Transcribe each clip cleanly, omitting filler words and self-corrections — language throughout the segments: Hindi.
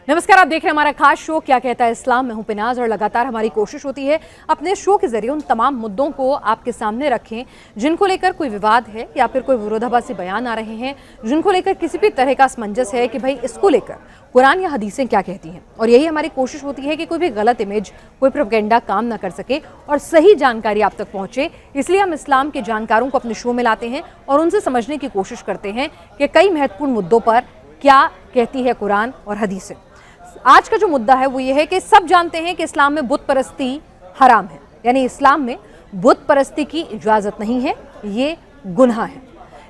नमस्कार, आप देख रहे हैं हमारा खास शो क्या कहता है इस्लाम। मैं हूं पिनाज और लगातार हमारी कोशिश होती है अपने शो के जरिए उन तमाम मुद्दों को आपके सामने रखें जिनको लेकर कोई विवाद है या फिर कोई विरोधाभासी बयान आ रहे हैं, जिनको लेकर किसी भी तरह का असमंजस है कि भाई इसको लेकर कुरान या हदीसें क्या कहती हैं। और यही हमारी कोशिश होती है कि कोई भी गलत इमेज, कोई प्रोपेगेंडा काम ना कर सके और सही जानकारी आप तक पहुंचे। इसलिए हम इस्लाम के जानकारों को अपने शो में लाते हैं और उनसे समझने की कोशिश करते हैं कि कई महत्वपूर्ण मुद्दों पर क्या कहती है कुरान और हदीसें। आज का जो मुद्दा है वो ये है कि सब जानते हैं कि इस्लाम में बुत परस्ती हराम है, यानी इस्लाम में बुत परस्ती की इजाज़त नहीं है, ये गुनाह है।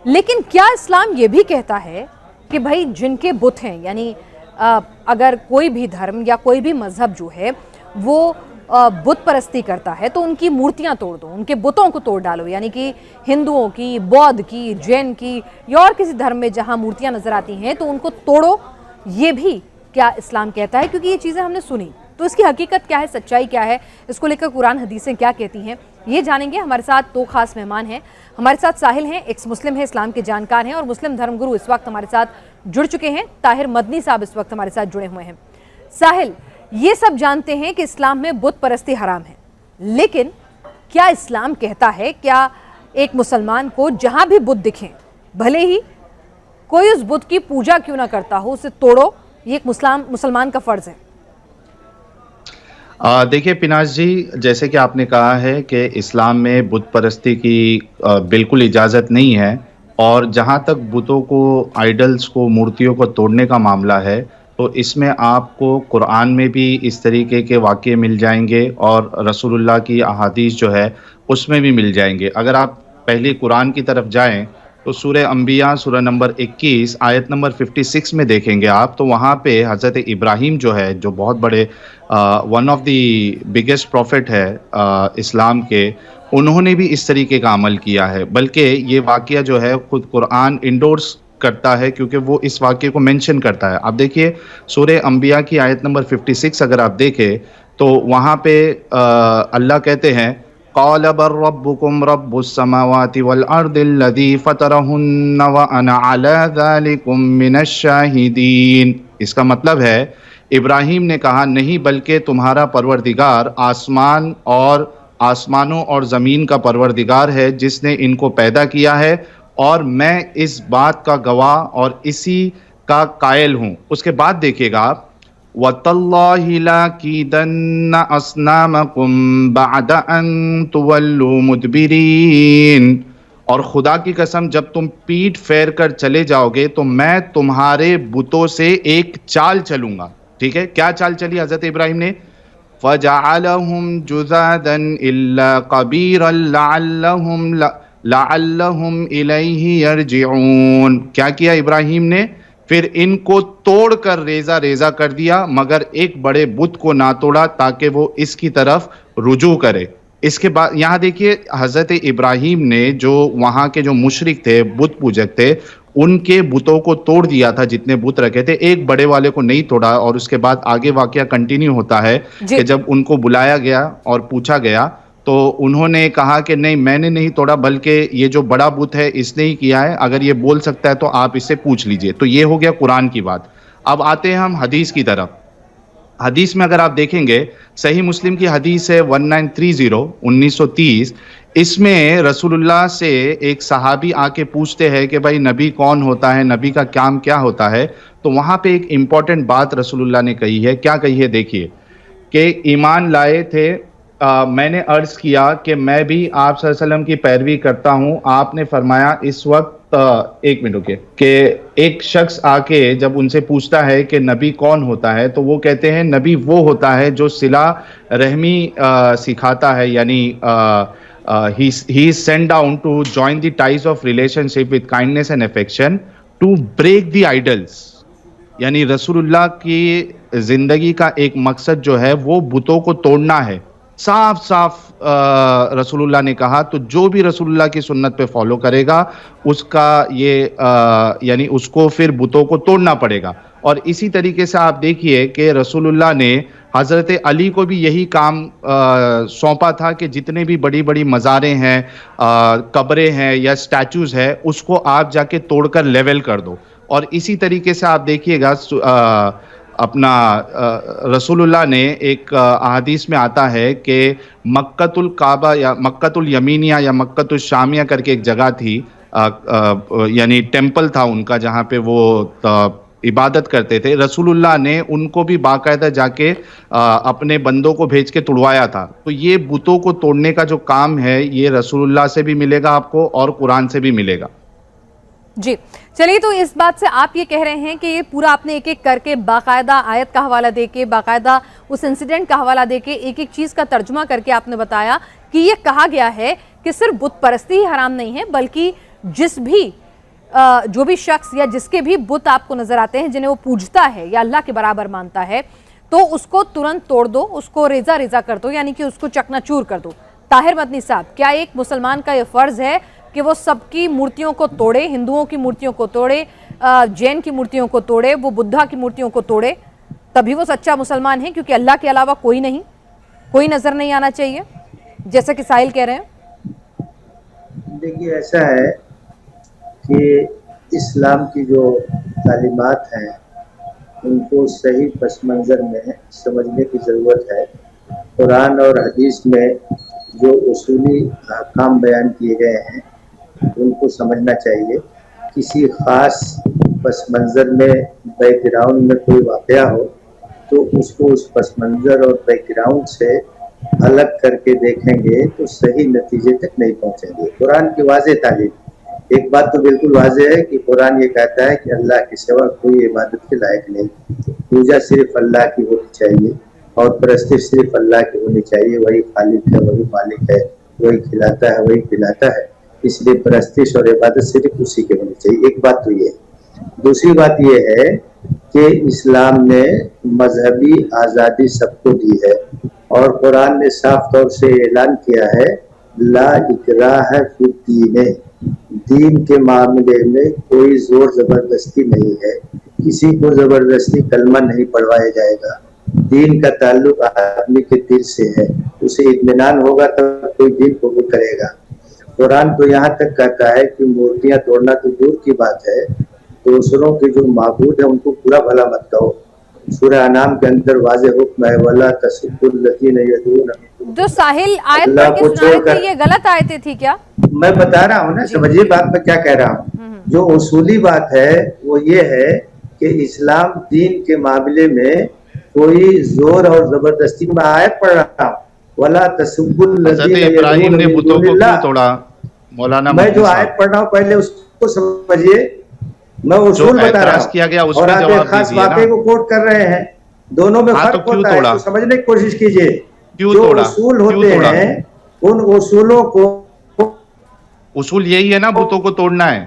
लेकिन क्या इस्लाम ये भी कहता है कि भाई जिनके बुत हैं, यानी अगर कोई भी धर्म या कोई भी मजहब जो है वो बुत परस्ती करता है तो उनकी मूर्तियां तोड़ दो, उनके बुतों को तोड़ डालो। यानी कि हिंदुओं की, बौद्ध की, जैन की या और किसी धर्म में जहां मूर्तियां नजर आती हैं तो उनको तोड़ो, ये भी क्या इस्लाम कहता है? क्योंकि ये चीज़ें हमने सुनी, तो इसकी हकीकत क्या है, सच्चाई क्या है, इसको लेकर कुरान हदीसें क्या कहती हैं, ये जानेंगे। हमारे साथ दो खास मेहमान हैं। हमारे साथ साहिल हैं, एक्स मुस्लिम है, इस्लाम के जानकार हैं और मुस्लिम धर्मगुरु इस वक्त हमारे साथ जुड़ चुके हैं। ताहिर मदनी साहब इस वक्त हमारे साथ जुड़े हुए हैं। साहिल, ये सब जानते हैं कि इस्लाम में बुत परस्ती हराम है, लेकिन क्या इस्लाम कहता है, क्या एक मुसलमान को जहां भी बुत दिखें, भले ही कोई उस बुत की पूजा क्यों ना करता हो, उसे तोड़ो, ये एक मुसलमान का फर्ज है? देखिए पिनाज जी, जैसे कि आपने कहा है कि इस्लाम में बुत परस्ती की बिल्कुल इजाज़त नहीं है, और जहाँ तक बुतों को, आइडल्स को, मूर्तियों को तोड़ने का मामला है तो इसमें आपको कुरान में भी इस तरीके के वाक़ये मिल जाएंगे और रसूलुल्लाह की अहादीस जो है उसमें भी मिल जाएंगे। अगर आप पहले कुरान की तरफ जाएं तो सूरह अंबिया सूरह नंबर 21 आयत नंबर 56 में देखेंगे आप, तो वहाँ पे हज़रत इब्राहीम जो है, जो बहुत बड़े one of the biggest profit है इस्लाम के, उन्होंने भी इस तरीके का अमल किया है। बल्कि ये वाक़या जो है खुद कुरान इंडोर्स करता है, क्योंकि वो इस वाक़ये को मेंशन करता है। आप देखिए सूरह अंबिया की आयत नंबर 56 अगर आप देखें तो वहाँ पे अल्लाह कहते हैं, क़ाल बल रब्बुकुम रब्बुस समावाति वल अर्दिल्लज़ी फ़तरहुन्ना व अना अला ज़ालिकुम मिनश शाहिदीन। इसका मतलब है इब्राहीम ने कहा, नहीं बल्कि तुम्हारा परवरदिगार आसमानों और ज़मीन का परवरदिगार है जिसने इनको पैदा किया है, और मैं इस बात का गवाह और इसी का कायल हूँ। उसके बाद देखिएगा आप, वतल्लाहि लाकीदन्ना अस्नामकुम बअद अन तुवल्लू मुदबिरीन, और खुदा की कसम जब तुम पीठ फेर कर चले जाओगे तो मैं तुम्हारे बुतों से एक चाल चलूंगा। ठीक है, क्या चाल चली हजरत इब्राहिम ने? फजअलहुम जुज़ादन इल्ला कबीरन लअल्लहुम इलैहि यरजिऊन। क्या किया इब्राहिम ने? फिर इनको तोड़कर रेजा रेजा कर दिया, मगर एक बड़े बुत को ना तोड़ा ताकि वो इसकी तरफ रुजू करे। इसके बाद यहाँ देखिए, हजरत इब्राहिम ने जो वहाँ के जो मुशरिक थे, बुत पूजक थे, उनके बुतों को तोड़ दिया था, जितने बुत रखे थे, एक बड़े वाले को नहीं तोड़ा। और उसके बाद आगे वाकया कंटिन्यू होता है कि जब उनको बुलाया गया और पूछा गया तो उन्होंने कहा कि नहीं, मैंने नहीं तोड़ा, बल्कि ये जो बड़ा बुत है इसने ही किया है। अगर ये बोल सकता है तो आप इससे पूछ लीजिए। तो ये हो गया कुरान की बात। अब आते हैं हम हदीस की तरफ। हदीस में अगर आप देखेंगे, सही मुस्लिम की हदीस है 1930, इसमें रसूलुल्लाह से एक सहाबी आके पूछते हैं कि भाई नबी कौन होता है, नबी का काम क्या होता है। तो वहाँ पे एक इम्पॉर्टेंट बात रसूलुल्लाह ने कही है। क्या कही है? देखिए कि ईमान लाए थे, मैंने अर्ज किया कि मैं भी आप सल्लल्लाहु अलैहि वसल्लम की पैरवी करता हूं। आपने फरमाया इस वक्त एक मिनट रुकिए, कि एक शख्स आके जब उनसे पूछता है कि नबी कौन होता है तो वो कहते हैं नबी वो होता है जो सिला रहमी सिखाता है, यानी he is sent down to join the ties of relationship with kindness and affection to break the idols। यानी रसूलुल्लाह की जिंदगी का एक मकसद जो है वो बुतों को तोड़ना है। साफ साफ रसूलुल्लाह ने कहा, तो जो भी रसूलुल्लाह की सुन्नत पे फॉलो करेगा उसका ये यानी उसको फिर बुतों को तोड़ना पड़ेगा। और इसी तरीके से आप देखिए कि रसूलुल्लाह ने हज़रत अली को भी यही काम सौंपा था कि जितने भी बड़ी बड़ी मज़ारें हैं, कब्रें हैं या स्टैचूज़ हैं, उसको आप जाके तोड़कर लेवल कर दो। और इसी तरीके से आप देखिएगा अपना रसूलुल्लाह ने एक अहादीस में आता है कि मक्कतुल काबा या मक्कतुल यमीनिया या मक्कतुल शामिया करके एक जगह थी, यानी टेम्पल था उनका जहाँ पे वो इबादत करते थे। रसूलुल्लाह ने उनको भी बाकायदा जाके अपने बंदों को भेज के तुड़वाया था। तो ये बुतों को तोड़ने का जो काम है ये रसूलुल्लाह से भी मिलेगा आपको और कुरान से भी मिलेगा। जी चलिए, तो इस बात से आप ये कह रहे हैं कि ये पूरा आपने एक एक करके बाकायदा आयत का हवाला देके, बाकायदा उस इंसिडेंट का हवाला देके, एक एक चीज़ का तर्जुमा करके आपने बताया कि ये कहा गया है कि सिर्फ बुत परस्ती ही हराम नहीं है, बल्कि जो भी शख्स या जिसके भी बुत आपको नजर आते हैं जिन्हें वो पूजता है या अल्लाह के बराबर मानता है, तो उसको तुरंत तोड़ दो, उसको रेजा रेजा कर दो, यानी कि उसको चकनाचूर कर दो। ताहिर मदनी साहब, क्या एक मुसलमान का ये फर्ज है कि वो सबकी मूर्तियों को तोड़े, हिंदुओं की मूर्तियों को तोड़े, जैन की मूर्तियों को तोड़े, वो बुद्धा की मूर्तियों को तोड़े, तभी वो सच्चा मुसलमान है? क्योंकि अल्लाह के अलावा कोई नहीं, कोई नजर नहीं आना चाहिए, जैसा कि साहिल कह रहे हैं। देखिए, ऐसा है कि इस्लाम की जो तालीमात हैं उनको सही पस मंज़र में समझने की ज़रूरत है। कुरान और हदीस में जो उसूली अहकाम बयान किए गए हैं उनको समझना चाहिए। किसी ख़ास पस मंज़र में, बैकग्राउंड में कोई वाक़या हो तो उसको उस पस मंज़र और बैकग्राउंड से अलग करके देखेंगे तो सही नतीजे तक नहीं पहुँचेंगे। कुरान की वाज़ेह तालीम, एक बात तो बिल्कुल वाज़ेह है कि कुरान ये कहता है कि अल्लाह के सिवा कोई इबादत के लायक नहीं, पूजा सिर्फ अल्लाह की होनी चाहिए और परस्तिश सिर्फ अल्लाह की होनी चाहिए। वही खालिक है, वही मालिक है, वही खिलाता है, वही पिलाता है, इसलिए परस्तिश और इबादत सिर्फ उसी की होनी चाहिए। एक बात तो ये है। दूसरी बात ये है कि इस्लाम ने मजहबी आज़ादी सबको दी है और कुरान ने साफ तौर से ऐलान किया है, ला इकराह फिद्दीन, दीन के मामले में कोई जोर जबरदस्ती नहीं है, किसी को जबरदस्ती कलमा नहीं पढ़वाया जाएगा। दीन का ताल्लुक आदमी के दिल से है, उसे इत्मीनान होगा तब कोई दीन कबूल करेगा। कुरान तो यहाँ तक कहता है कि मूर्तियां तोड़ना तो दूर की बात है, दूसरों के जो माबूद है उनको पूरा भला मत कहो। सूरह अनाम के अंदर वाज़ेह हुक्म है, वला तसब्बुल लज़ीना यदून। जो साहिल आयत पढ़ के सुना रहे थे, ये गलत आयतें थी क्या? मैं बता रहा हूँ ना, समझिए बात मैं क्या कह रहा हूँ। जो उसूली बात है वो ये है कि इस्लाम दीन के मामले में कोई जोर और जबरदस्ती में आयत पढ़ रहा हूँ, वला तसब्बुल लज़ीना इब्राहिम ने बुतों को क्यों तोड़ा? मौलाना, मैं जो आयत पढ़ रहा हूँ पहले उसको समझिए, मैं उसूल बता रहा हूँ और आप एक खास वाक़े को कोट कर रहे हैं, दोनों में फर्क होता है, तो समझने की कोशिश कीजिए। जो उसूल होते हैं उन उसूलों को, उसूल यही है ना, बुतों को तोड़ना है।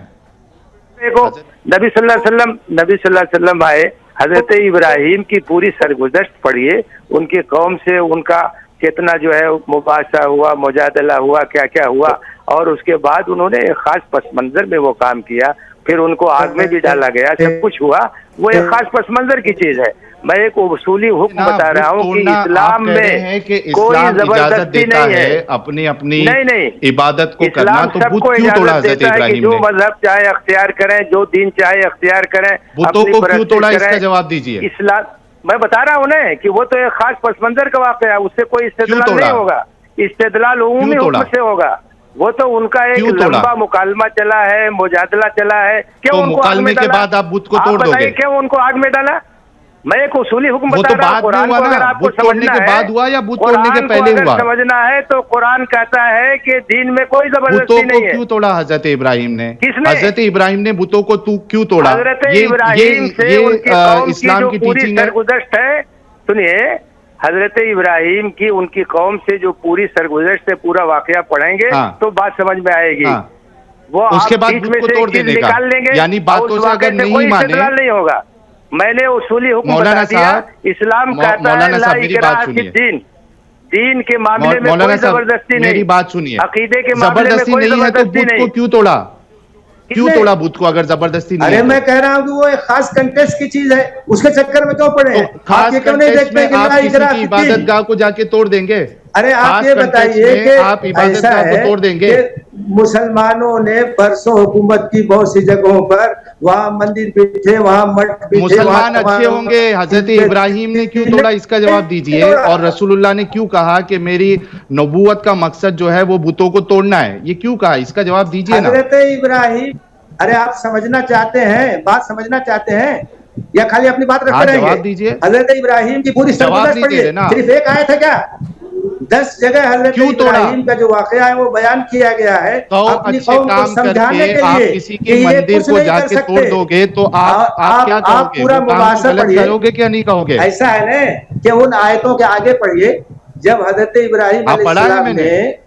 देखो, नबी सल्लल्लाहु अलैहि वसल्लम आए, हजरत इब्राहिम की पूरी सरगुज़श्त पढ़िए, उनकी कौम से उनका कितना जो है मुबासा हुआ, मुजादला हुआ, क्या क्या हुआ, और उसके बाद उन्होंने एक खास पस मंजर में वो काम किया, फिर उनको आग में भी डाला गया, सब कुछ हुआ, वो एक खास पस मंजर की चीज है। मैं एक उसूली हुक्म बता रहा हूँ कि इस्लाम में कोई जबरदस्ती नहीं है, अपनी अपनी नहीं इबादत को करना, तो बुत क्यों तोड़ा हज़रत इब्राहिम ने? जो मजहब चाहे अख्तियार करें, जो दीन चाहे अख्तियार करें, बुतों को क्यों तोड़ा, इसका जवाब दीजिए। इस्लाम, मैं बता रहा हूँ ना कि वो तो एक खास पस मंजर का वाक़या है, उससे कोई इस्तेदलाल नहीं होगा, इस्तेदलाल उम्मी हुक्म से होगा। वो तो उनका एक लंबा मुकालमा चला है, मुजादला चला है। क्यों उनको मुकालमे के बाद आप बुत को तोड़ दोगे? क्यों उनको आग में डाला? मैं एक उसूली हुक्म बता रहा हूँ। कुरान को अगर आपको समझना है, बाद हुआ या बुत तोड़ने के पहले हुआ? समझना है तो कुरान कहता है कि दीन में कोई जबरदस्ती नहीं है। क्यों तोड़ा हजरत इब्राहिम ने? किसने? हजरत इब्राहिम ने बुतों को क्यों तोड़ा? हजरत इब्राहिम से उनकी कौम की जो पूरी सरगुज़श्त है, सुनिए, हजरत इब्राहिम की उनकी कौम से जो पूरी सरगुज़श्त से पूरा वाकया पढ़ेंगे तो बात समझ में आएगी। वो उसके बाद बुत को तोड़ देने का, निकाल लेंगे, यानी बातों से अगर नहीं माने नहीं होगा। मैंने उसूली हुक्म बता दिया, इस्लाम कहता है ला इकराह फिद्दीन, दीन के मामले में कोई जबरदस्ती नहीं। मेरी बात सुनिए, अकीदे के मामले में कोई नहीं है तो बुत को क्यों तोड़ा? क्यों तोड़ा बुत को अगर जबरदस्ती नहीं? अरे मैं कह रहा हूँ कि वो एक खास कंटेक्स्ट की चीज है, उसके चक्कर में क्यों पड़े? खास कंटेक्स्ट में आप किसी की इबादतगाह को जाके तोड़ देंगे? अरे आप खास ये context बताइए में कि आप इबादत ऐसा गाह को है तोड़ देंगे। कि मुसलमानों ने बरसों हुकूमत की बहुत सी जगहों पर, वहां मंदिर भी थे, वहां मठ भी थे, मुसलमान अच्छे होंगे, हजरत इब्राहिम ने क्यों तोड़ा, इसका जवाब दीजिए। और रसूलुल्लाह ने क्यों कहा कि मेरी नबूवत का मकसद जो है वो बुतों को तोड़ना है, ये क्यों कहा, इसका जवाब दीजिए ना। हजरत इब्राहिम, अरे आप समझना चाहते हैं, बात समझना चाहते हैं या खाली अपनी बात रखते हाँ, रहेंगे? जवाब दीजिए। हजरत इब्राहिम की पूरी जवाब सरगुजश्त नहीं दे पढ़िए, रहे ना। सिर्फ एक आयत है क्या? 10 जगह हजरत क्यों तोड़ा? इब्राहिम का जो वाकया है वो बयान किया गया है तो अपनी अच्छे कौम को काम समझाने करके के आप लिए किसी कि के ये मंदिर कुछ को नहीं कर जाके तोड़ सकते। दोगे तो आप क्या आप कहोगे, पूरा वो काम मुबासा तो गलत पढ़िए। करोगे क्या नहीं कहोगे? ऐसा है ना कि उन आयतों के आगे पढ़िए, जब हजरत इब्राहिम हाँ, पढ़ा है अलैहिस्सलाम मैंने। ने,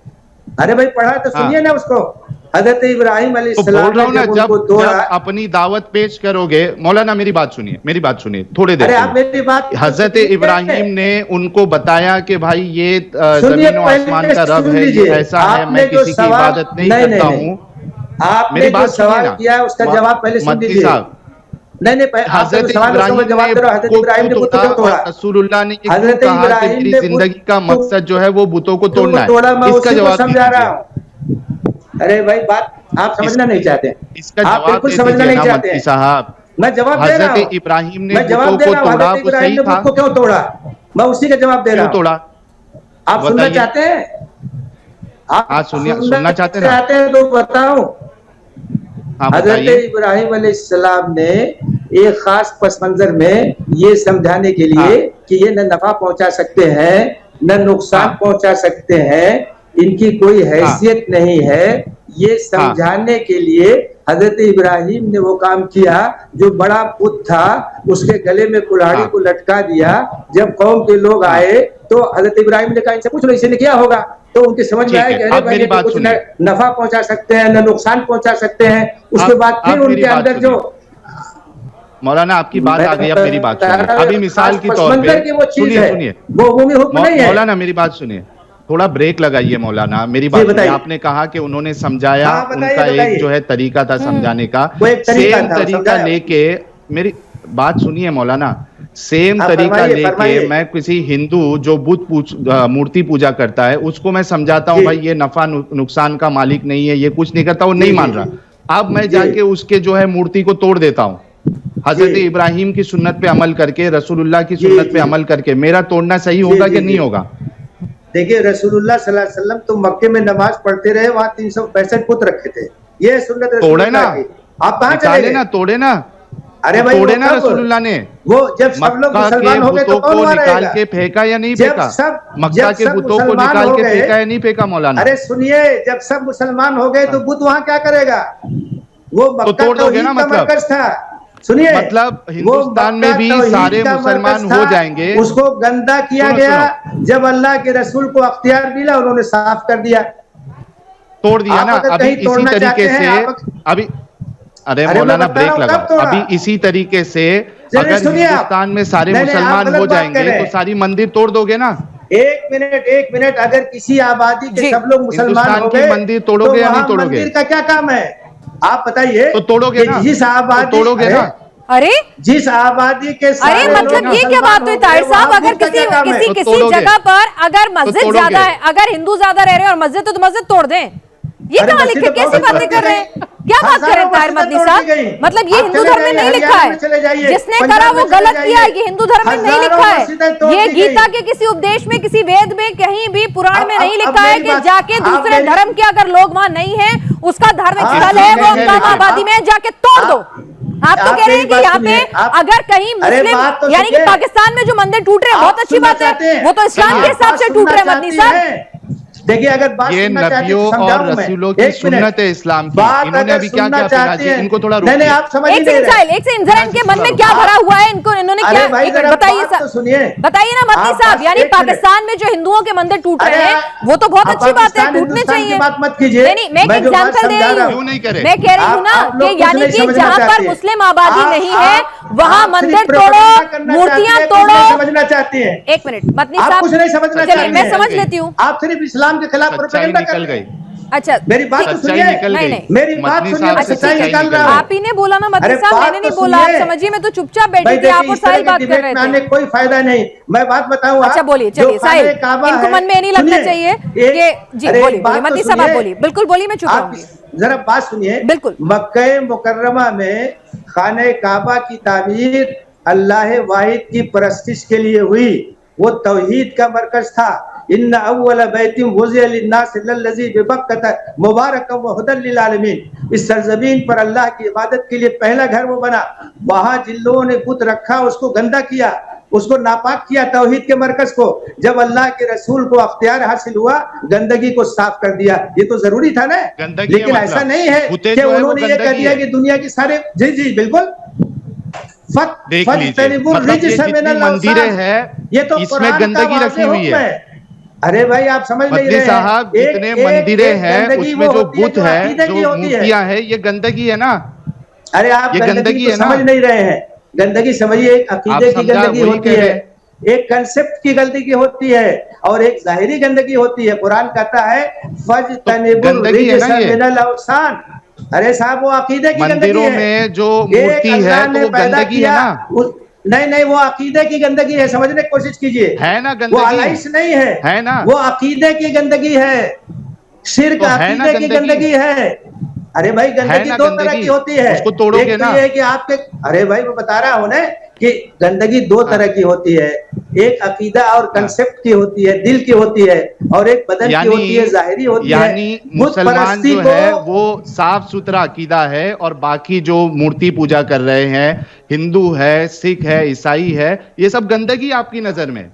अरे भाई पढ़ा तो हाँ, सुनिए ना उसको। हजरत इब्राहिम तो बोल अलैहिस्सलाम रहा ने हूँ ना, जब जब उनको तोड़ा, जब अपनी दावत पेश करोगे, मौलाना मेरी बात सुनिए, मेरी बात सुनिए थोड़ी देर अरे के आप लिए। मेरी बात हजरत इब्राहिम ने उनको बताया कि भाई ये सुनिए, जमीन और आसमान पहले का रब सुन है, ये लीजिए। ऐसा है, आपने मैं जो किसी की सवाल, इबादत नहीं नहीं करता नहीं, हूँ। आपने मेरी जो बात सुनिए सवाल ना, किया है उसका जवाब पहले सुन मदनी लीजिए। साहब, नहीं आपका जो हजरत सवाल है उसका मैं इब्राहिम जवाब ने दे रहा हूँ। बुत हजरत को इब्राहिम क्यों ने बुत को तोड़ा क्यों तोड़ा? और रसूलुल्लाह ने ये क्यों हजरत कहा कि इब्राहिम मेरी ने जिंदगी का बुत मकसद जो है वो बुतों को को तोड़ना तोड़ा, मैं है, इसका उसी को जवाब दे समझा रहा दीजिए। हूँ। अरे भाई बात आप समझना नहीं चाहते, इसका आप जवाब बिल्कुल दे समझना दीजिए नहीं ना चाहते मदनी हैं। साहब। मैं जवाब दे रहा हजरत हूँ, इब्राहिम ने मैं जवाब बुतों दे को रहा हूँ। तोड़ा, हजरत वो इब्राहिम सही ने था। बुत को क्यों तोड़ा, मैं उसी का जवाब दे रहा क्यों हूँ। तोड़ा? आप सुनना बताइए। चाहते हैं? हाँ, आप सुनना चाहते ना। चाहते हैं तो बताऊं। हाँ, हजरत बताइए। इब्राहिम अलैहिस्सलाम ने एक खास पस मंजर में ये समझाने के लिए हाँ, कि ये न नफा पहुंचा सकते हैं न नुकसान हाँ, पहुंचा सकते हैं, इनकी कोई हाँ, हैसियत नहीं है, ये हाँ, समझाने के लिए हजरत इब्राहिम ने वो काम किया। जो बड़ा पुत था उसके गले में कुल्हाड़ी हाँ, को लटका दिया। जब कौम के लोग हाँ। आए तो हजरत इब्राहिम ने कहा इनसे पूछ लो इसे ने किया होगा। तो उनके समझ में ठीक आया है, कि अरे अब भाई मेरी ये तो बात कुछ न सुनिए। नफा पहुंचा सकते हैं न नुकसान पहुंचा सकते हैं। उसके अब बाद फिर अब मेरी उनके बात अंदर जो, सुनिए मौलाना, आपकी बात आ गई, अब मेरी बात बता सुनिए। रहा हूं, अभी मिसाल खास की पस तौर पे मंजर की वो चीज सुनिए, है, सुनिए वो उमूमी हुक्म नहीं है। मौलाना मेरी बात सुनिए, थोड़ा ब्रेक लगाइए मौलाना, मेरी जी बात सुनिए। बताइए। आपने कहा कि उन्होंने समझाया, हाँ बताइए उनका एक जो बताइए। है तरीका था समझाने का, वो एक तरीका सेम था, तरीका समझाया। लेके, मेरी बात सुनिए मौलाना, सेम आप तरीका फरमाइए लेके फरमाइए। मैं किसी हिंदू जो मूर्ति पूजा करता है उसको मैं समझाता हूँ जी भाई ये नफा नुकसान का मालिक नहीं है, ये कुछ नहीं करता, वो जी नहीं जी मान जी रहा। अब मैं जी जाके उसके जो है मूर्ति को तोड़ देता हूँ, हजरत जी इब्राहिम की सुन्नत पे अमल करके, रसूलुल्लाह की जी सुन्नत पे जी अमल करके, मेरा तोड़ना सही जी होगा जी कि नहीं जी। होगा? देखिए रसूलुल्लाह सल्लल्लाहु अलैहि वसल्लम तो मक्के में नमाज पढ़ते रहे, वहां 365 पुत रखे थे, ये सुन्नत तोड़े ना, रसूलुल्लाह की। आप कहाँ चले निकाले गए? ना, तोड़े ना, अरे वो भाई वो तोड़े ना कब, रसूलुल्लाह ने। वो जब सब लोग मक्का के मुसलमान हो गए तो बुतों कौन को वहां निकाल रहेगा? के फेंका या नहीं जब फेंका? सब मक्का के बुतों को मुसलमान निकाल हो के गए, फेंका या नहीं फेंका मौलाना? अरे सुनिए, जब सब मुसलमान हो गए तो हाँ, बुत वहां क्या करेगा? वो तो मक्का तोड़ दोगे ना, तौहीद का मतलब मरकज था। सुनिए, मतलब वो हिंदुस्तान मक्का में भी तौहीद सारे का मरकज मुसलमान था, हो जाएंगे। उसको गंदा किया सुनो गया। सुनो, जब अल्लाह के रसूल को अख्तियार मिला उन्होंने साफ कर दिया। तोड़ दिया आप ना। अगर अभी कहीं इसी तोड़ना तरीके चाहते हैं से, आप, अभी, अरे अरे मैं मौलाना बता रहा ब्रेक हूं लगाओ, कब तोड़ा। अभी इसी तरीके से चलिए अगर सुनिए आप, हिंदुस्तान में सारे नहीं आप मुसलमान गलत हो बात कर जाएंगे रहे तो हैं। सारी मंदिर तोड़ दोगे ना? एक मिनट, अगर किसी आबादी के जी सब लोग मुसलमान हिंदुस्तान हो की गए मंदिर तो तोड़ोगे या नहीं वहां तोड़ोगे? मंदिर का क्या काम है? आप बताइए तो तोड़ोगे कि ना, जिस तो आबादी, तोड़ोगे अरे ना, अरे जिस आबादी के अरे सारे तोड़ोगे लोग मतलब ना, ये क्या मुसलमान बात हुई हो गए ताहिर साहब, वहां अगर बुत का किसी क्या काम है? किसी तो किसी तोड़ोगे, जगह पर अगर तो मस्जिद तोड़ोगे। ज्यादा है, अगर हिंदू ज्यादा रह रहे हैं और मस्जिद तो मस्जिद तोड़ दें, ये अरे कहाँ मस्जिद लिखे? तो कैसी बहुत बातें तोड़ दी कर रहे गई, हैं? क्या बात कर रहे हजारों हैं ताहिर मस्जिदें मदनी तोड़ दी साहब? गई। मतलब ये आप हिंदू चले धर्म में जाइए, नहीं लिखा हरियाणा है, में चले जाइए, जिसने करा पंजाब वो में चले गलत किया है, जाइए, ये हिंदू धर्म में नहीं हजारों लिखा है। मस्जिदें तोड़ ये दी गीता गई। के किसी उपदेश में, किसी वेद में, कहीं भी पुराण में नहीं अब लिखा है मेरी कि बात, जाके आप दूसरे मेरी, धर्म के अगर लोग वहां नहीं है, उसका धार्मिक हाँ स्थल ठीक है, वो है, हंगामा लेकिन आबादी में जाके तोड़ दो। आप तो कह रहे मेरी हैं कि बात यहाँ पे सुनिए, आप, अगर कहीं अरे बात तो मुस्लिम, यानी कि सुनिए, पाकिस्तान में जो मंदिर टूट रहे हैं, बहुत आप अच्छी सुनना बात है, चाहते हैं? वो तो इस्लाम के सुनिए, हिसाब बात से टूट सुनना रहे हैं मदनी चाहती साहब। हैं? देखिए अगर बात ये सुनना चाहती है तो नबियों और समझाऊं मैं। रसूलों की एक मिनट, सुन्नत है इस्लाम की। बात इन्होंने अगर अभी क्या सुनना क्या चाहती फिर हैं, इनको थोड़ा नहीं रोकिए, आप समझ ही एक नहीं रहे। सेकंड, जरा इनके मन में क्या भरा हुआ है, इनको इन्होंने क्या, अरे भाई एक जरा बताइए बात तो सुनिए। बताइए ना मदनी आप साहब, बस यानी एक मिनट, पाकिस्तान में जो हिंदुओं के मंदिर टूट अरे रहे हैं वो तो बहुत आप अच्छी बात है, पाकिस्तान टूटने हिंदुस्तान की चाहिए। बात मत कीजिए, नहीं मैं एक मैं जो बात एग्जांपल दे समझा रही रहा हूँ, क्यों नहीं करे? मैं कह रही हूँ ना आप लोग कि कुछ यानी नहीं कि समझना जहां पर चाहते। मुस्लिम आबादी नहीं है वहां आप मंदिर सिर्फ तोड़ो, प्रोपेगेंडा करना चाहती मूर्तियां हैं, कुछ नहीं तोड़ो। समझना चाहती हैं। एक मिनट मदनी आप साहब, कुछ नहीं समझना चलिए चाहती मैं हैं। समझ लेती हूँ। आप सिर्फ इस्लाम के खिलाफ सच्चाई प्रोपेगेंडा कर निकल रहे गई। हैं। अच्छा मेरी बात तो सच्चाई सुनिए, निकल गई। नहीं। मेरी बात मदनी सुनिए, साहब मैं से सच्चाई सच्चाई निकाल निकल रहा गई। हूँ। आप ही ने बोला ना मदनी अरे साहब, बात मैंने नहीं तो बोला। आप सुनिए। समझिए, मैं तो चुपचाप बैठी भाई थी, देखिए, आप और इस तरह साहिल की बात कर डिबेट रहे में आने थे। कोई फायदा नहीं। मैं बात बताऊं, अच्छा बोलिए, चलिए साहिल, इनको मन में नहीं लगना चाहिए कि जी बोलिए बोलिए मदनी साहब, आप बोलिए, बिल्कुल बोलिए, मैं चुप आप रहूंगी। जरा बात सुनिए। बिल्कुल। मक्के मुकर्रमा में खाने काबा की तामीर अल्लाह वाहिद की परस्तिश के लिए हुई। वो तौहीद का मरकज था। इन्ना अव्वल बैतिम वुज़िअ लिन्नास लल्लज़ी बिबक्कता मुबारकन व हुदल लिल आलमीन। इस सरजमीन पर अल्लाह की इबादत के लिए पहला घर वो बना। वहां जिन लोगों ने बुत रखा उसको गंदा किया, उसको नापाक किया, तौहीद के मरकज को। जब अल्लाह के रसूल को अख्तियार हासिल हुआ, गंदगी को साफ कर दिया। ये तो जरूरी था ना। गंदगी है लेकिन मतलब। ऐसा नहीं है बुते कि जो है वो उन्होंने ये कह गंदगी दिया है। कि दुनिया की सारे, जी जी बिल्कुल, देख लीजिए, मतलब ये जितनी मंदिरें हैं, ये तो इसमें कुरान का गंदगी वाज़े रखी हुई हुक्म है। अरे भाई आप समझ नहीं मदनी रहे साहब, हैं। जितने मंदिरें हैं गंदगी उसमें वो जो होती है बुत जो है, अकीदे की जो होती है। मूर्तियां है, ये गंदगी है ना। अरे आप ये गंदगी गंदगी को है ना। समझ नहीं रहे हैं। गंदगी समझिए, एक अकीदे आप की समझा, गंदगी वही होती कह है, रहे हैं। एक कंसेप्ट की गंदगी होती है, और एक जाहिरी गंदगी होती है। कुरान कहता है फज तनिबुर गंदगी है ना रिजस ये। मिनल औसान। अरे साहब, वो अकीदे की गंदगी मंदिरों है। में जो एक मूर्ति है अल्लाह तो ने वो पैदा गंदगी है किया, ना। नहीं नहीं, वो अकीदे की गंदगी है, समझने की कोशिश कीजिए। है ना वो गंदगी, आलाइश नहीं है ना। वो अकीदे की गंदगी है। शिर्क तो है ना अकीदे की गंदगी, गंदगी है। अरे भाई, है गंदगी ना दो तरह की गंदगी, होती है। उसको तोड़ोगे एक तो ना। ये है कि आपके, अरे भाई मैं बता रहा हूं ना कि गंदगी दो तरह की होती है। एक अकीदा और कंसेप्ट की होती है, दिल की होती है, और एक बदन की होती है, जाहिरी होती है। यानी बुत मुसलमान परस्ती जो को, है वो साफ सुथरा अकीदा है, और बाकी जो मूर्ति पूजा कर रहे हैं, हिंदू है, सिख है, ईसाई है, ये सब गंदगी आपकी नजर में।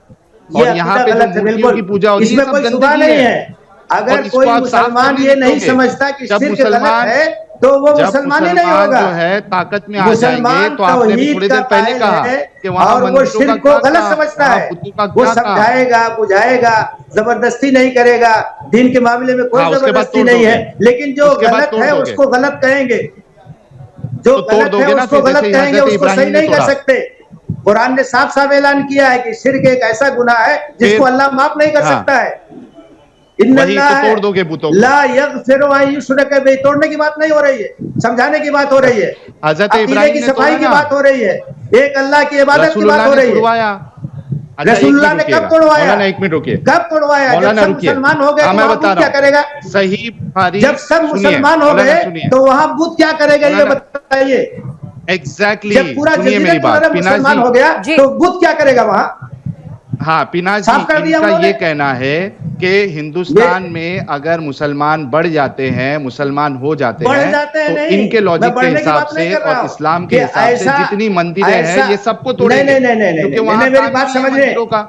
और यहाँ पे जो मूर्तियों की पूजा होती है, इसमें सब कोई शुबा गंदगी नहीं है। है। अगर और इसको कोई आप साफ मुसलमान करने ये नहीं नहीं दोगे। समझता कि जब शिर्क गलत मुसलमान है, तो वो जब मुसलमान ही नहीं मुसलमान होगा। जो है ताकत में आ जाएंगे, मुसलमान तो आपने भी तौहीद थोड़ी का देर पहले कायल कहा है, कि वहां और वो मंदिरों का शिर्क को क्या गलत काम, समझता वहां है। बुतों का वो क्या काम। समझाएगा, बुझाएगा, जबरदस्ती नहीं करेगा। दीन के मामले में कोई हाँ, उसके बाद जबरदस्ती तोड़ नहीं दोगे। है, लेकिन जो उसके बाद गलत तोड़ है दोगे। उसको गलत कहेंगे। जो तो तोड़ गलत है दोगे ना, उसको फिर गलत जैसे कहेंगे, हजरत उसको सही इब्राहिम ने नहीं कर तोड़ा। सकते। कुरान ने साफ साफ ऐलान किया है कि शिर्क एक ऐसा गुनाह है जिसको फिर अल्लाह माफ नहीं कर हाँ, सकता है। वही तो तोड़ दोगे बुतों को। ला यगफिरु अन युश्रक बिही, तोड़ने की बात नहीं हो रही है, समझाने की बात हो रही है। हजरत अकीदे इब्राहिम की ने सफाई तोड़ा की ना, बात हो रही है, एक अल्लाह की इबादत की बात रसूलुल्लाह हो ने रही है। तुड़वाया। अच्छा, एक रसूलुल्लाह मिनट ने कब रुकिएगा तोड़वाया? मौलाना, एक मिनट रुकिए। कब तोड़वाया? जब मौलाना सब रुकिए, मुसलमान हो गए हाँ तो मैं वहां बता बुत रहा क्या करेगा? हूँ। सही बुखारी, जब सब सुनिए मुसलमान हो मौलाना, गए सुनिए तो वहां बुत क्या करेगा, ये मौलाना, बताइए। एग्जैक्टली, जब पूरा सुनिए मेरी जजीरतुल बात अरब पिनाज मुसलमान जी। हो गया जी। तो बुत क्या करेगा वहां? हाँ पिनाज जी, साफ कर दिया इनका उन्होंने। ये कहना है कि हिंदुस्तान में अगर मुसलमान बढ़ जाते हैं, मुसलमान हो जाते बढ़ हैं, जाते हैं तो नहीं, इनके मैं लॉजिक के बढ़ने की हिसाब बात नहीं से कर रहा और हूं इस्लाम कि के हिसाब से ऐसा, जितनी मंदिरें हैं, ये सबको नहीं तोड़ेंगे, नहीं नहीं क्योंकि नहीं, वहां मेरी काम बात ही नहीं है समझिए, मंदिरों का,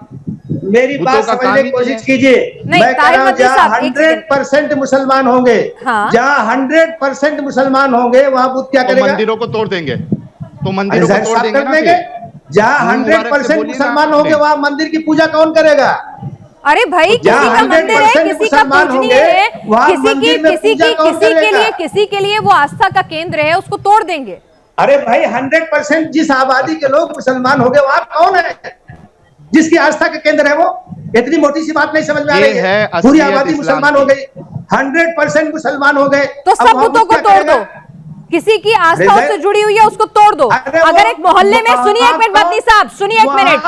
मेरी बुतों बात का समझने काम की ही नहीं कोशिश है। कीजिए। नहीं, मैं कह ताहिर रहा हूं मदनी जहाँ साहब, एक सेकंड। 100% मुसलमान होंगे, हाँ। जहाँ 100% मुसलमान होंगे, वहां बुत क्या तो करेगा? मंदिरों को तोड़ देंगे, तो अरे मंदिरों को जाहिर तोड़ साफ देंगे कर ना। देंगे। फिर जहाँ नूर मुबारक से 100% बोलिए ना मुसलमान आपने। होंगे, वहां मंदिर की पूजा कौन करेगा? अरे भाई, तो किसी जहाँ का मंदिर है, 100% किसी का मुसलमान पूजनीय होंगे, है, वहाँ किसी की मंदिर में किसी पूजा की कौन किसी के करेगा? लिए किसी के लिए वो आस्था का केंद्र है, उसको तोड़ देंगे। अरे भाई 100% जिस आबादी के लोग मुसलमान हो गए, वहां कौन है जिसकी आस्था का केंद्र है? वो इतनी मोटी सी बात नहीं समझ में आ ये रही है है। पूरी असलियत आबादी इस्लाम मुसलमान हो की। गई, 100% मुसलमान हो गए, तो अब सब वहां बुतों बुत को क्या तोड़ करेगा? दो, किसी की आस्था अरे उससे जुड़ी हुई है उसको तोड़ दो। अरे अगर एक मोहल्ले में, सुनिए एक मिनट वहाँ मदनी साहब, सुनिए एक मिनट,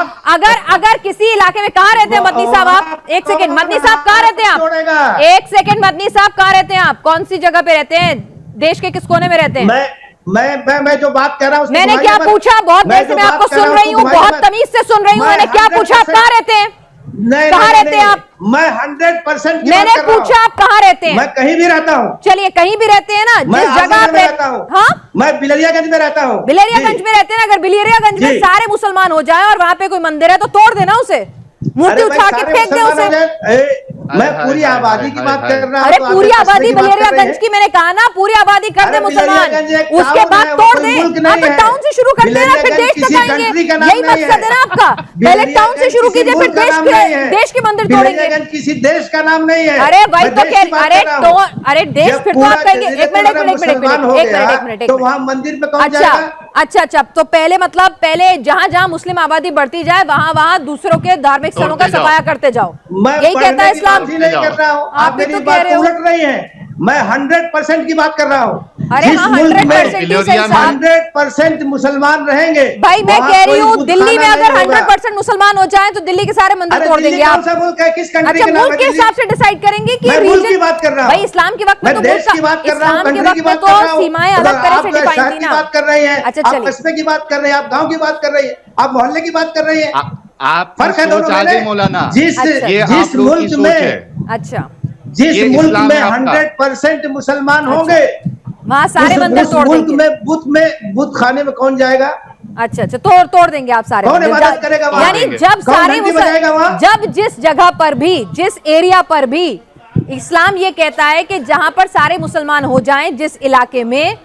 अगर किसी इलाके में, कहाँ रहते हैं मदनी साहब आप? एक सेकंड मदनी साहब, कहाँ रहते हैं आप? एक सेकंड मदनी साहब, कहाँ रहते हैं आप? कौन सी जगह पे रहते हैं? देश के किस कोने में रहते हैं? मैं जो बात कर रहा हूँ, मैंने क्या पूछा? बहुत देर से मैं आपको सुन रही हूँ, बहुत तमीज से सुन रही हूँ। मैंने क्या पूछा? आप कहाँ रहते हैं? कहाँ रहते हैं आप? मैं 100% मैंने पूछा आप कहाँ रहते हैं? मैं कहीं भी रहता हूँ। चलिए, कहीं भी रहते हैं ना, मैं जिस जगह आजमगढ़ आप में रहता हूँ। हाँ, मैं बिलरियागंज में रहता हूँ। बिलेरियागंज में रहते हैं ना, अगर बिलेरियागंज में जी। सारे मुसलमान हो जाए और वहां पे कोई मंदिर है तो तोड़ देना उसे, मूर्ति अरे भाई, उठा के सारे फेंक दे मुसलमान हो उसे। जाए। मैं पूरी आबादी की बात कर रहा हूँ। अरे तो आप पूरी एक आबादी की बात कर रहे बिलेरियागंज हैं। की, मैंने कहा ना पूरी आबादी कर दे अरे मुसलमान, बिलेरियागंज एक उसके टाउन बाद है, वो तोड़ कोई दे। मुल्क हाँ नहीं तो है। टाउन से शुरू करते हैं ना, फिर बिलेरियागंज देश तक किसी आएंगे। कंट्री का नाम यही नहीं मकसद है ना आपका, पहले टाउन से शुरू कीजिए, फिर देश के मंदिर तोड़ेंगे। बिलेरियागंज किसी देश का नाम नहीं है। अरे भाई मैं तो देश की बात अरे कर रहा तो हूँ। अरे देश जब फिर तो पूरा आप कहेंगे। एक मिनट एक मिनट मुसलमान हो गया, तो वहाँ मंदिर में कौन अच्छा जाएगा? अच्छा, तो पहले मतलब पहले जहां जहां मुस्लिम आबादी बढ़ती जाए वहां वहां दूसरों के धार्मिक स्थलों का तोड़ते जाओ। सफाया करते जाओ, मैं यही कहता है पढ़ने की इस्लाम। बात ही नहीं कर रहा हूँ। आप आप भी मेरी तो कह बात रहे हो। उलट रही हैं। मैं 100% की बात कर रहा हूँ। अरे हाँ, 100% ही सही साहब। 100% मुसलमान रहेंगे। भाई मैं कह रही हूँ दिल्ली में अगर 100% मुसलमान हो जाए तो दिल्ली के सारे मंदिर तोड़ देंगे आप। अच्छा, मुल्क के हिसाब से डिसाइड करेंगे कि रीजन की बात कर रहा हूँ भाई। इस्लाम के वक्त में तो देश की बात कर रहा हूँ, इस्लाम के वक्त में तो सीमाएं अलग तरह से डिफाइन थी ना। बात कर रहे हैं, अच्छा आप कस्बे की बात कर रहे हैं, आप गाँव की बात कर रहे हैं, आप मोहल्ले की बात कर रहे हैं। आप फर्क है दोनों में। मौलाना, जिस मुल्क में, अच्छा जिस मुल्क में 100% मुसलमान होंगे वहाँ सारे मंदिर तोड़ देंगे। मुल्क में बुत खाने में कौन जाएगा? अच्छा, तोड़ देंगे आप सारे। कौन इबादत करेगा वहाँ? यानी जब सारे जब जिस जगह पर भी, जिस एरिया पर भी इस्लाम ये कहता है कि जहां पर सारे मुसलमान हो जाएं जिस इलाके में,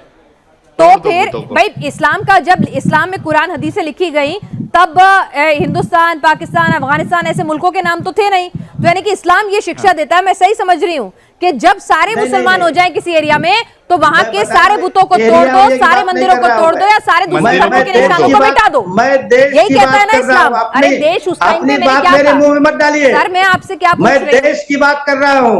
तो फिर भाई इस्लाम का, जब इस्लाम में कुरान हदीसें लिखी गई तब हिंदुस्तान, पाकिस्तान, अफगानिस्तान ऐसे मुल्कों के नाम तो थे नहीं। तो यानी कि इस्लाम ये शिक्षा देता है, मैं सही समझ रही हूँ, कि जब सारे मुसलमान हो जाएं किसी एरिया में तो वहां के सारे बुतों को तोड़ दो, सारे मंदिरों को तोड़ दो, या सारे दूसरे धर्मों के निशानों को मिटा दो। यही कहता है ना इस्लाम। अरे देश उस टाइम पे मैंने क्या कहा? मुंह में मत डालिए सर, मैं आपसे क्या पूछ रही हूँ? मैं देश की बात कर रहा हूँ,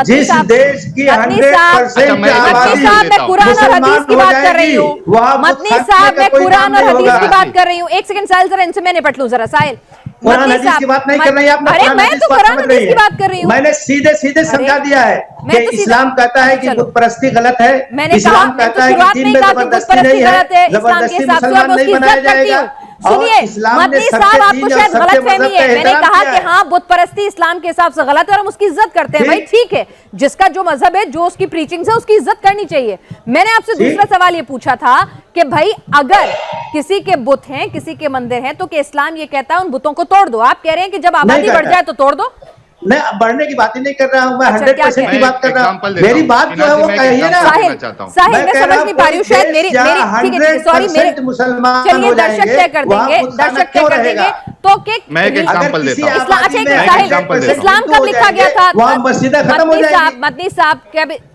जिस देश की 100% आबादी, मैं कुरान और हदीस की बात कर रही हूँ। मदनी साहब, मैं कुरान और हदीस की बात कर रही हूँ। एक सेकंड साहिल, जरा इनसे मैं निपट लूं जरा। साहिल, कुरान हदीस की बात नहीं कर रही आप। अरे मैं तो कुरान हदीस की बात कर रही हूँ। मैंने सीधे समझा दिया है कि इस्लाम कहता है कि बुत परस्ती गलत है। इस्लाम कहता है कि दीन में जबरदस्ती नहीं है, जबरदस्ती मुसलमान नहीं बनाया जाएगा। सुनिए मदनी साहब, आपको शायद गलतफहमी है। मैंने कहा कि हाँ, बुत परस्ती इस्लाम के हिसाब से गलत है और हम उसकी इज्जत करते हैं। भाई ठीक है, जिसका जो मजहब है, जो उसकी प्रीचिंग है, उसकी इज्जत करनी चाहिए। मैंने आपसे दूसरा सवाल ये पूछा था कि भाई अगर किसी के बुत हैं, किसी के मंदिर हैं, तो कि इस्लाम ये कहता है उन बुतों को तोड़ दो। आप कह रहे हैं कि जब आबादी बढ़ जाए तो तोड़ दो। मैं बढ़ने की बात ही नहीं कर रहा हूँ, मैं 100% की बात कर रहा हूँ। मेरी बात जो है वो कहिए ना। साहिल, मैं समझ नहीं पा रही हूँ, शायद मेरी ठीक है, सॉरी, मेरे मुसलमान चलिए दर्शक तय कर देंगे, दर्शक तय कर देंगे। तो कि मैं एक एग्जांपल देता हूं। साहिल, इस्लाम कब लिखा गया था? मस्जिदें खत्म हो जाएंगी। मदनी साहब,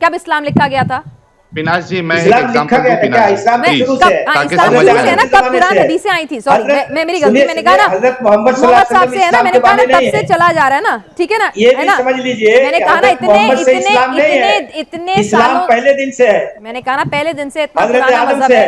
कब इस्लाम लिखा गया था? पिनाश जी, मैं एक एग्जांपल दूं पिनाश जी, कब कुरान हदीसें आई थी? सॉरी, मैं मेरी गलती, मैंने कहा ना मोहम्मद साहब से है ना, मैंने कहा ना तब से चला जा रहा है ना, ठीक है ना, है ना, समझ लीजिए। मैंने कहा ना इतने सालों, पहले दिन से है। मैंने कहा ना पहले दिन से इतना पुराना मजहब है।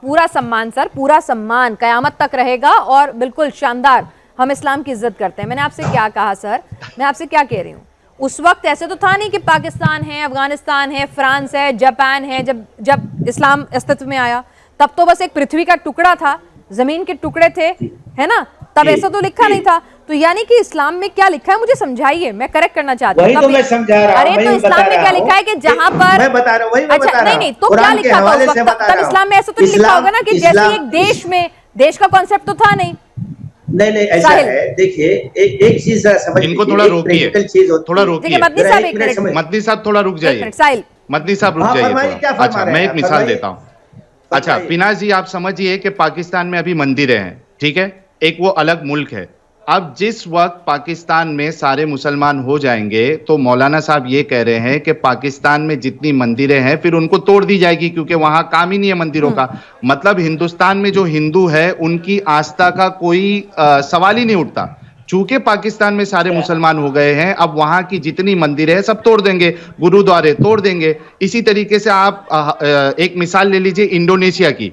पूरा सम्मान सर, पूरा सम्मान कयामत तक रहेगा और बिल्कुल शानदार। हम इस्लाम की इज्जत करते हैं। मैंने आपसे क्या कहा सर? मैं आपसे क्या कह रही हूँ, उस वक्त ऐसे तो था नहीं कि पाकिस्तान है, अफगानिस्तान है, फ्रांस है, जापान है। जब इस्लाम अस्तित्व में आया तब तो बस एक पृथ्वी का टुकड़ा था, जमीन के टुकड़े थे, है ना, तब ऐसा तो लिखा नहीं था। तो यानी कि इस्लाम में क्या लिखा है, मुझे समझाइए, मैं करेक्ट करना चाहती हूँ। तो मैं समझा रहा हूं। अरे तो इस्लाम में क्या लिखा है कि जहां पर, मैं बता रहा हूं, अच्छा नहीं, तो क्या लिखा था उस वक्त? तब इस्लाम में ऐसा तो लिखा होगा ना कि जैसे एक देश में, देश का कॉन्सेप्ट तो था नहीं। नहीं ऐसा है। देखिए एक चीज समझ, इनको थोड़ा रोकिए, थोड़ा रोकिए। मदनी साहब एक मिनट, मदनी साहब थोड़ा रुक जाइए, साहिल मदनी साहब रुक जाइए। अच्छा, मैं एक मिसाल देता हूँ। अच्छा पिनाश जी, आप समझिए कि पाकिस्तान में अभी मंदिरें हैं, ठीक है, एक वो अलग मुल्क है। अब जिस वक्त पाकिस्तान में सारे मुसलमान हो जाएंगे तो मौलाना साहब ये कह रहे हैं कि पाकिस्तान में जितनी मंदिरें हैं फिर उनको तोड़ दी जाएगी, क्योंकि वहां काम ही नहीं है मंदिरों का। मतलब हिंदुस्तान में जो हिंदू है उनकी आस्था का कोई सवाल ही नहीं उठता। चूंकि पाकिस्तान में सारे मुसलमान हो गए हैं, अब वहां की जितनी मंदिरें हैं सब तोड़ देंगे, गुरुद्वारे तोड़ देंगे। इसी तरीके से आप एक मिसाल ले लीजिए इंडोनेशिया की।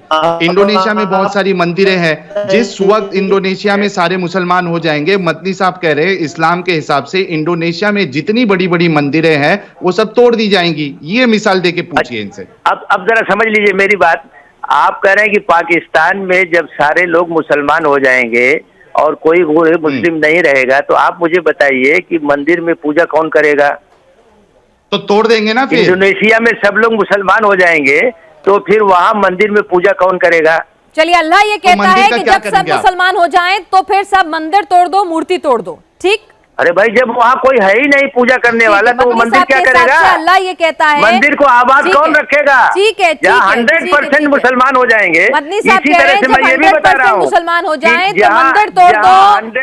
इंडोनेशिया में बहुत सारी मंदिरें हैं। जिस वक्त इंडोनेशिया में सारे मुसलमान हो जाएंगे, मदनी साहब कह रहे हैं इस्लाम के हिसाब से इंडोनेशिया में जितनी बड़ी बड़ी मंदिरें हैं वो सब तोड़ दी जाएंगी। ये मिसाल देके पूछिए इनसे। अब जरा समझ लीजिए मेरी बात। आप कह रहे हैं कि पाकिस्तान में जब सारे लोग मुसलमान हो जाएंगे और कोई मुस्लिम नहीं रहेगा, तो आप मुझे बताइए कि मंदिर में पूजा कौन करेगा? तो तोड़ देंगे ना फिर। इंडोनेशिया में सब लोग मुसलमान हो जाएंगे तो फिर वहाँ मंदिर में पूजा कौन करेगा? चलिए, अल्लाह ये कहता है कि जब सब मुसलमान हो जाएं तो फिर सब मंदिर तोड़ दो, मूर्ति तोड़ दो, ठीक? अरे भाई, जब वहाँ कोई है ही नहीं पूजा करने वाला तो वो मंदिर क्या करेगा? अल्लाह ये कहता है मंदिर को आबाद कौन रखेगा? ठीक है, 100% मुसलमान हो जाएंगे। मदनी साहब कह रहे हैं जब 100% मुसलमान हो जाएं तो मंदिर तोड़ दो,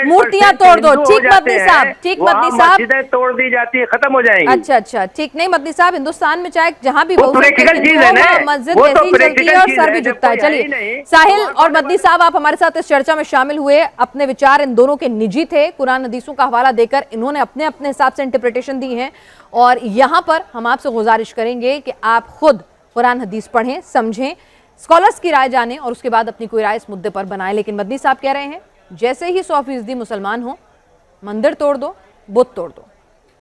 मूर्तियां तोड़ दो, ठीक मदनी साहब? ठीक मदनी साहब, मस्जिदें तोड़ दी जाती है, खत्म हो जाएंगी। अच्छा ठीक नहीं मदनी साहब, हिंदुस्तान में चाहे जहाँ भी प्रैक्टिकल चीज है ना, मस्जिद वैसे ही चलती है और सर भी झुकता है। चलिए साहिल और मदनी साहब, आप हमारे साथ इस चर्चा में शामिल हुए, अपने विचार इन दोनों के निजी थे, कुरान हदीसों का हवाला देकर इन्होंने अपने अपने हिसाब से इंटरप्रिटेशन दी है। और यहाँ पर हम आपसे गुजारिश करेंगे कि आप खुद कुरान हदीस पढ़ें, समझें, स्कॉलर्स की राय जानें और उसके बाद अपनी कोई राय इस मुद्दे पर बनाएं। लेकिन मदनी साहब कह रहे हैं जैसे ही 100% मुसलमान हो, मंदिर तोड़ दो, बुत तोड़ दो।